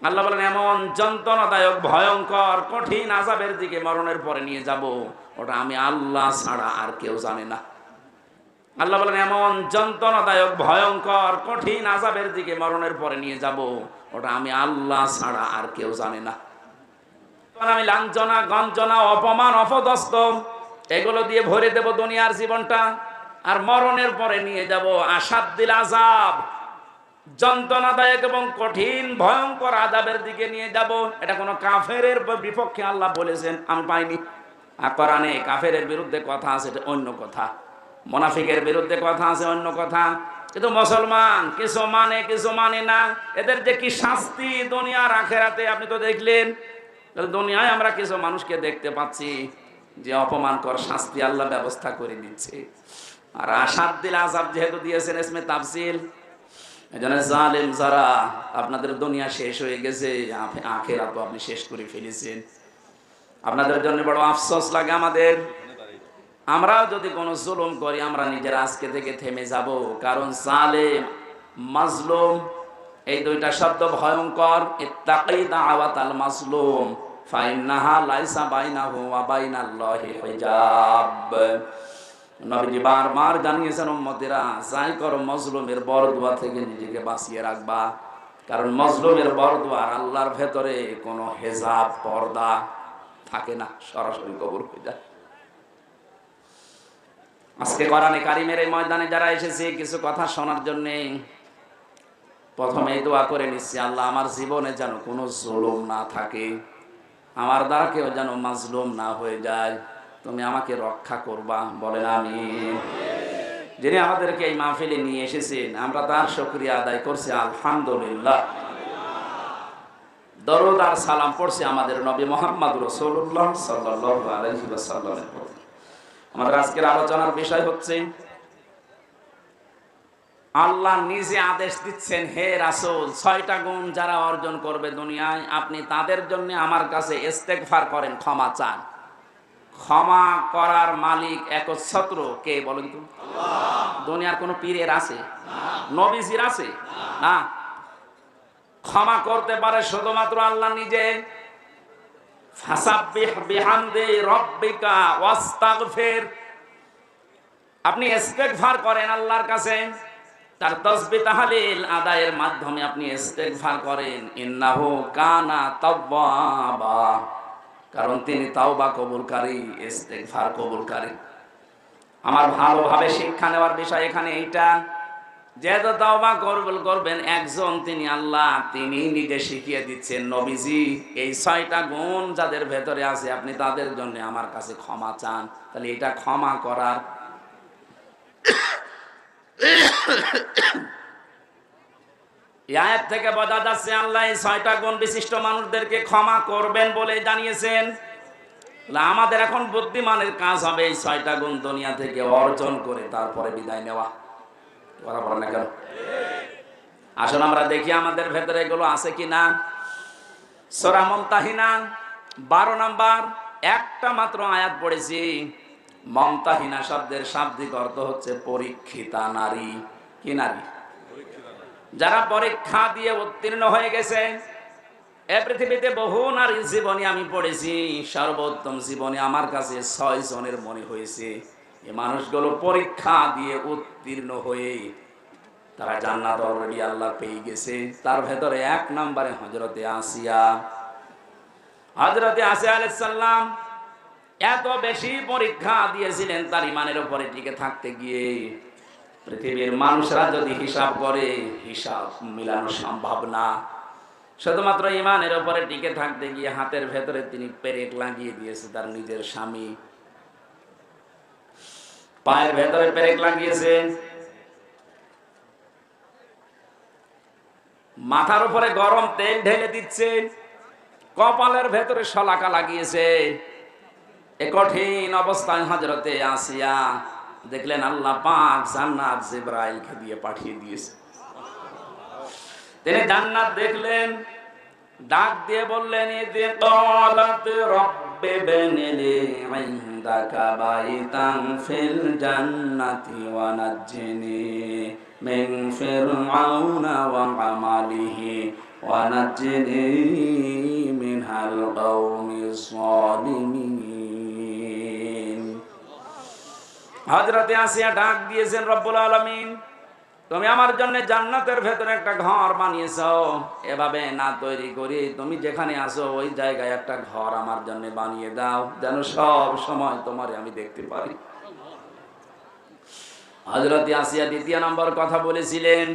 আল্লাহ বলেন এমন যন্ত্রণাদায়ক ভয়ঙ্কর কঠিন আযাবের দিকে মরণের পরে নিয়ে যাব, ওটা আমি আল্লাহ ছাড়া আর কেউ জানে না। আল্লাহ বলেন এমন যন্ত্রণাদায়ক ভয়ঙ্কর কঠিন আযাবের দিকে মরণের পরে নিয়ে যাব, ওটা আমি আল্লাহ ছাড়া আর কেউ জানে না। আমি লাঞ্ছনা গঞ্জনা অপমান অপদস্থ এগুলো দিয়ে ভরে দেব দুনিয়ার জীবনটা, আর মরণের পরে নিয়ে যাব আসাদ্দিল আযাব, যন্ত্রণাদায়ক এবং কঠিন ভয়ঙ্কর আযাবের দিকে নিয়ে যাব। এটা কোনো কাফেরের বিপক্ষে আল্লাহ বলেছেন, আমি পাইনি। আর কোরআনে কাফেরের বিরুদ্ধে কথা আছে, এটা অন্য কথা। মুনাফিকের বিরুদ্ধে কথা আছে, অন্য কথা। কিন্তু মুসলমান কিছু মানে কিছু মানে না, এদের যে কি শাস্তি দুনিয়ার আখিরাতে আপনি তো দেখলেন। দুনিয়ায় আমরা কিছু মানুষকে দেখতে পাচ্ছি যে অপমানকর শাস্তি আল্লাহ ব্যবস্থা করে দিচ্ছে। আর আসাদ্দিল আযাব যেহেতু দিয়েছেন ইসমে তাফসীল, এজন্য জালেম যারা, আপনাদের দুনিয়া শেষ হয়ে গেছে, আখিরাত আপনি শেষ করে ফেলেছেন। আপনাদের জন্য বড় আফসোস লাগে আমাদের। আমরাও যদি কোনো জুলুম করি, আমরা নিজেরা আজকে থেকে থেমে যাব। কারণ জালেম মাজলুম এই দুইটা শব্দ ভয়ঙ্কর। ইত্তাকি দাওয়াতাল মাজলুম ফাইন্নাহা লাইসা বাইনাহু ওয়া বাইনাল্লাহি হিজাব। নবীজি বারবার জানিয়েছেন উম্মতেরা, যাই করো মজলুমের বরদোয়া থেকে নিজেকে বাঁচিয়ে রাখবা। কারণ মজলুমের বরদোয়া আল্লাহর ভেতরে কোনো হেজাব পর্দা থাকে না, সরাসরি কবুল হয়ে যায়। আজকে কোরআনে কারিমের এই ময়দানে যারা এসেছে কিছু কথা শোনার জন্য, প্রথমে দোয়া করে নিচ্ছি, আল্লাহ আমার জীবনে যেন কোনো জুলুম না থাকে, আমার দ্বারা কেউ যেন মাজলুম না হয়ে যায়। তুমি আমাকে রক্ষা করবা, বলেন আমিন। যিনি আমাদেরকে এই মাহফিলে নিয়ে এসেছেন, আমরা তার শুকরিয়া আদায় করছি, আলহামদুলিল্লাহ। দরুদ আর সালাম পড়ছি আমাদের নবী মুহাম্মদ রাসূলুল্লাহ সাল্লাল্লাহু আলাইহি ওয়াসাল্লামের প্রতি। আমাদের আজকের আলোচনার বিষয় হচ্ছে, আল্লাহ নিজে আদেশ দিচ্ছেন, হে রাসূল, 6টা গুণ যারা অর্জন করবে দুনিয়ায়, আপনি তাদের জন্য আমার কাছে ইস্তেগফার করেন, ক্ষমা চান। ক্ষমা করার মালিক একচ্ছত্র কে বলেন তো? আল্লাহ। দুনিয়ার কোন পীরের আছে? নবীজির আছে? না। ক্ষমা করতে পারে শুধুমাত্র আল্লাহ নিজে। ফাসাব্বিহ বিহামদি রাব্বিকা ওয়াস্তাগফির। আপনি ইস্তেগফার করেন আল্লাহর কাছে, তার তাসবিহ তাহলিল আদায়ের মাধ্যমে আপনি ইস্তেগফার করেন। ইন্নাহু কানা তাওয়াবা, কারণ তিনি তাওবা কবুলকারী, ইস্তেগফার কবুলকারী। আমার ভালোভাবে শিক্ষা নেওয়ার বিষয় এখানে এইটা, যেহেতু তাওবা কবুল করবেন একজন, তিনি আল্লাহ, তিনি নিজে শিখিয়ে দিচ্ছেন, নবীজি এই 6টা গুণ যাদের ভেতরে আছে আপনি তাদের জন্য আমার কাছে ক্ষমা চান। তাহলে এটা ক্ষমা করার আয়াত থেকে বোঝা যাচ্ছে আল্লাহ এই 6টা গুণ বিশিষ্ট মানুষদেরকে ক্ষমা করবেন বলে জানিয়েছেন। আমাদের এখন বুদ্ধিমানের কাজ হবে এই 6টা গুণ দুনিয়া থেকে অর্জন করে তারপরে বিদায় নেওয়া। বরাবর না কেন? আসুন আমরা দেখি আমাদের ভেতরে এগুলো আছে কিনা। সূরা মুমতাহিনা 12 নম্বর একটা মাত্র আয়াত পড়েছি। মুমতাহিনা শব্দের শাব্দিক অর্থ হচ্ছে পরীক্ষিতা নারী। কি নারী? যারা পরীক্ষা দিয়ে উত্তীর্ণ হয়ে গেছে। এ পৃথিবীতে বহু নারীর জীবনী আমি পড়েছি, সর্বোত্তম জীবনী আমার কাছে 6 জনের মনে হয়েছে। এই মানুষগুলো পরীক্ষা দিয়ে উত্তীর্ণ হয়ে তারা জান্নাত অলরেডি আল্লাহ পেয়ে গেছে। তার ভেতরে 1 নম্বরে হযরতে আসিয়া। হযরতে আসিয়া আলাইহিস সালাম এত বেশি পরীক্ষা দিয়েছিলেন তার ঈমানের উপরে টিকে থাকতে গিয়ে। পৃথিবীর মানুষরা যদি হিসাব করে, হিসাব মিলানো সম্ভব না। শুধুমাত্র ঈমানের উপরে টিকে থাকতে গিয়ে হাতের ভেতরে তিনি পেরেক লাগিয়ে দিয়েছে তার নিজের স্বামী, পায়ের ভেতরে পেরেক লাগিয়েছে, মাথার উপরে গরম তেল ঢেলে দিচ্ছে, কপালের ভেতরে শলাকা লাগিয়েছে। এ কঠিন অবস্থায় হযরতে আসিয়া দেখলেন আল্লাহ পাক জান্নাত জিবরাইলকে দিয়ে পাঠিয়ে দিয়েছে। তিনি জান্নাত দেখলেন, ডাক দিয়ে বললেন, ইযে ক্বালাত রাব্বি বনিলি ইনদাকা বাইতান ফিল জান্নাতি ওয়া নাজ্জিনি মিন ফিরআউনা ওয়া আমালিহি ونجني من القوم الظالمين হযরতে আসিয়া ডাক দিয়েছেন, রব্বুল আলামিন তুমি আমার জন্য জান্নাতের ভেতরে একটা ঘর বানিয়েছো, এভাবে না তৈরি করি তুমি যেখানে আছো ওই জায়গায় একটা ঘর আমার জন্য বানিয়ে দাও, যেন সব সময় তোমারে আমি দেখতে পারি। হযরত আসিয়া দ্বিতীয় নম্বর কথা বলেছিলেন,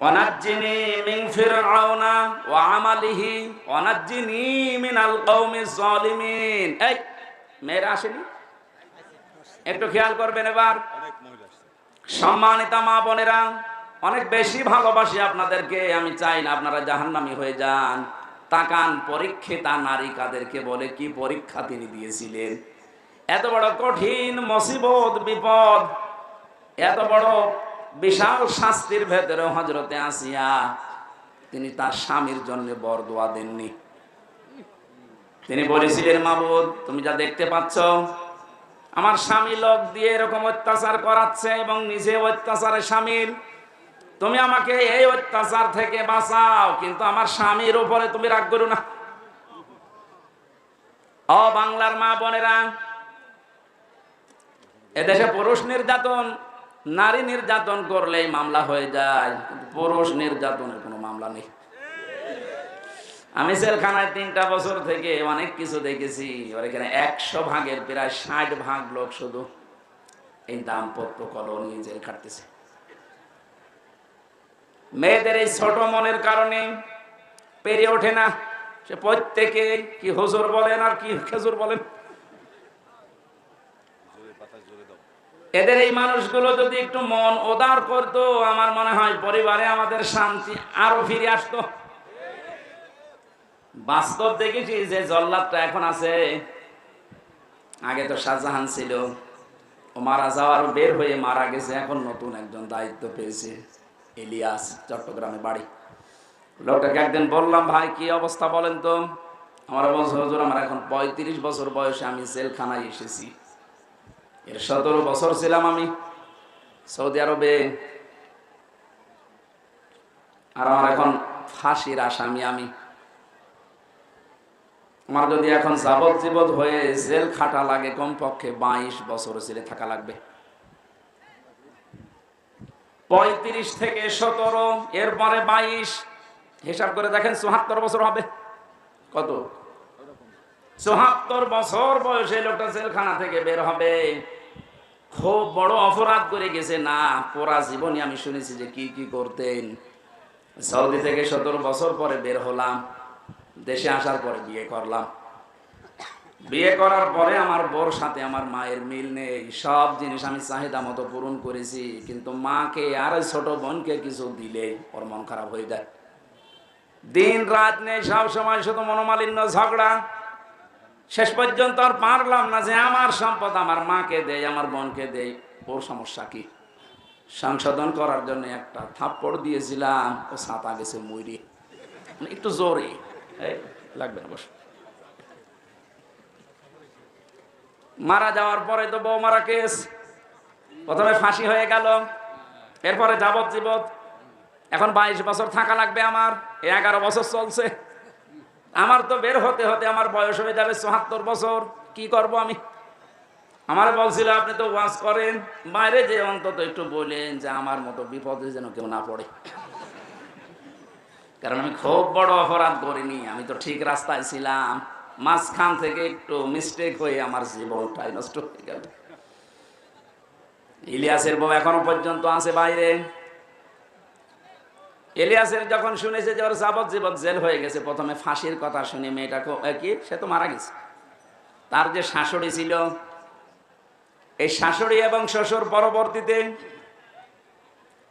ওয়ানাজ্জিনি মিন ফিরআউনা ওয়া আমালিহি ওয়ানাজ্জিনি মিনাল কওমিজ জালিমিন। এই মেয়েরা আসেনি, একটু খেয়াল করবেন এবার। সম্মানিতা মা বোনেরা, অনেক বেশি ভালোবাসি আপনাদেরকে, আমি চাই না আপনারা জাহান্নামী হয়ে যান। তাকান, পরীক্ষিতা নারী কাদেরকে বলে, কি পরীক্ষা তিনি দিয়েছিলেন। এত বড় কঠিন মুসিবত বিপদ, এত বড় বিশাল শাস্তির ভেতরে হযরতে আসিয়া তিনি তার স্বামীর জন্য বরদোয়া দেননি। তিনি বলেছিলেন, মাবুদ তুমি যা দেখতে পাচ্ছ আমার স্বামী লোক দিয়ে এরকম অত্যাচার করাচ্ছে এবং নিজে অত্যাচারে শামিল, তুমি আমাকে এই অত্যাচার থেকে বাঁচাও, কিন্তু আমার স্বামীর উপরে তুমি রাগ করো না। ও বাংলার মা বোনেরা, এদেশে পুরুষ নির্যাতন, নারী নির্যাতন করলেই মামলা হয়ে যায়, কিন্তু পুরুষ নির্যাতনের কোনো মামলা নেই। আমি জেলখানায় 3টা বছর থেকে অনেক কিছু দেখেছি। ওর এখানে 100 ভাগের প্রায় 60 ভাগ লোক শুধু এই দাম্পত্য কলহ নিয়ে জেল খাটতেছে। মেয়েদের এই ছোট মনের কারণে পেরে ওঠে না, সে প্রত্যেকে কি হুজুর বলেন আর কি খেজুর বলেন। এদের এই মানুষগুলো যদি একটু মন উদার করতো, আমার মনে হয় পরিবারে আমাদের শান্তি আরো ফিরে আসতো। বাস্তব দেখেছি যে জল্লাদটা এখন আছে, আগে তো শাহজাহান ছিল, ও মারা যাওয়ার বের হয়ে মারা গেছে, এখন নতুন একজন দায়িত্ব পেয়েছে, ইলিয়াস, চট্টগ্রামে বাড়ি। লোকটাকে একদিন বললাম, ভাই কি অবস্থা বলেন তো। আমার বলছে, হুজুর আমার এখন 35 বছর বয়সে আমি জেলখানায় এসেছি, এর 17 বছর ছিলাম আমি সৌদি আরবে, আর আমার এখন ফাঁসির আসামি আমি। আমার যদি এখন যাবজ্জীবন হয়ে জেল খাটা লাগে, কমপক্ষে 22 বছর জেলে থাকা লাগবে। 35 থেকে 17, এরপরে 22, হিসাব করে দেখেন 74 বছর হবে। কত? 74 বছর বয়সে লোকটা জেলখানা থেকে বের হবে। খুব বড় অপরাধ করে গেছে না, পুরা জীবনে আমি শুনেছি যে কি কি করতেন। সৌদি থেকে 17 বছর পরে বের হলাম, দেশে আসার পরে বিয়ে করলাম। বিয়ে করার পরে আমার বউর সাথে আমার মায়ের মিল নেই, সব জিনিস আমি চাহিদা মতো পূরণ করেছি, কিন্তু মাকে আর ছোট বোনকে কিছু দিলে ওর মন খারাপ হয়ে যায়। দিন রাত নেই, সব সময় শুধু মনোমালিন্য, ঝগড়া। শেষ পর্যন্ত আর পারলাম না যে আমার সম্পদ আমার মাকে দেই, আমার বোনকে দেই, ওর সমস্যা কি। সংশোধন করার জন্য একটা থাপ্পড় দিয়েছিলাম, ও ছাতা গেছে মুড়ি, একটু জোরে, লাগবে না বস। মারা যাওয়ার পরে তো বউ মারা কেস, প্রথমে ফাঁসি হয়ে গেল, এরপরে যাবজ্জীবন। এখন 22 বছর থাকা লাগবে আমার, 11 বছর চলছে। আমার তো বের হতে হতে আমার বয়স হয়ে যাবে 74 বছর। কি করব আমি? আমার বলছিল, আপনি তো ওয়াজ করেন, বাইরে যে অন্তত একটু বলেন যে আমার মতো বিপদে যেন কেউ না পড়ে, কারণ আমি খুব বড় অপরাধ করিনি, আমি তো ঠিক রাস্তায় ছিলাম, মাঝখান থেকে একটু মিস্টেক হয়ে আমার জীবনটাই নষ্ট হয়ে গেল। ইলিয়াসের বউ এখনো পর্যন্ত আছে বাইরে। ইলিয়াসের যখন শুনেছে যে ওর যাবজ্জীবন জেল হয়ে গেছে, প্রথমে ফাঁসির কথা শুনে মেয়েটা কি, সে তো মারা গেছে, তার যে শাশুড়ি ছিল, এই শাশুড়ি এবং শ্বশুর পরবর্তীতে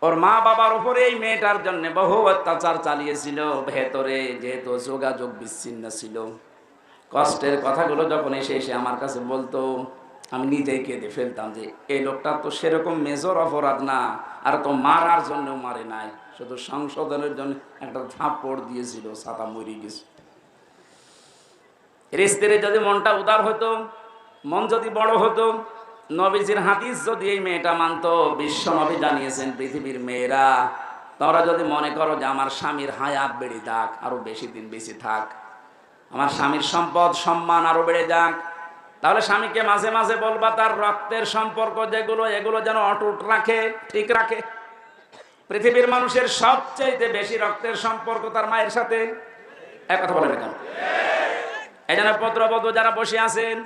ওর মা বাবার উপরে এই মেয়েটার জন্য বহু অত্যাচার চালিয়েছিল। ভেতরে যেহেতু যোগাযোগ বিচ্ছিন্ন ছিল, কষ্টের কথাগুলো যখন এসে এসে আমার কাছে বলতো, আমি নিজেই কেঁদে ফেলতাম যে এই লোকটা তো সেরকম মেজর অপরাধ না, আর তো মারার জন্য মারে নাই, শুধু সংশোধনের জন্য একটা থাপ্পড় দিয়েছিল, ছাতা মরে গেছে। এর স্ত্রীর যদি মনটা উদার হতো, মন যদি বড় হতো, নবীজির হাদিস যদি এই মেয়েটা মানতো, বিশ্ব নবী জানিয়েছেন পৃথিবীর মেয়েরা তোমরা যদি মনে করো যে আমার স্বামীর হায়াত বেড়ে যাক, আরো বেশি দিন বেশি থাক, আমার স্বামীর সম্পদ সম্মান আরো বেড়ে যাক, তাহলে স্বামীকে মাঝে মাঝে বলবা তার রক্তের সম্পর্ক যেগুলো এগুলো যেন অটুট রাখে, ঠিক রাখে। পৃথিবীর মানুষের সবচেয়ে বেশি রক্তের সম্পর্ক তার মায়ের সাথে। এক কথা বলে কেন? এই জন্য পুত্রবধূ যারা বসে আছেন,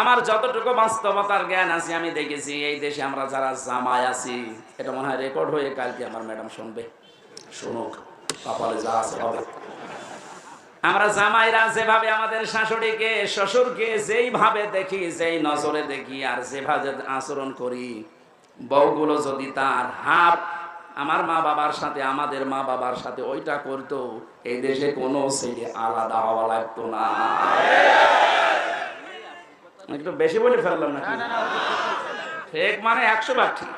আমার যতটুকু বাস্তবতার জ্ঞান আছে আমি দেখেছি এই দেশে আমরা যারা জামাই আছি, এটা মনে হয় রেকর্ড হয়ে কালকে আমার ম্যাডাম শুনবে, শুনুক, কপালে যা আছে হবে। আমরা জামাইরা যেভাবে আমাদের শাশুড়িকে শ্বশুরকে যেইভাবে দেখি, যেই নজরে দেখি আর যেভাবে আচরণ করি, বউগুলো যদি তার হাফ আমার মা বাবার সাথে, আমাদের মা বাবার সাথে ওইটা করতো, এই দেশে কোনো ছেলে আলাদা হওয়া লাগতো না। একটু বেশি বলে ফেললাম না? ঠিক মানে 100 ভাগ ঠিক।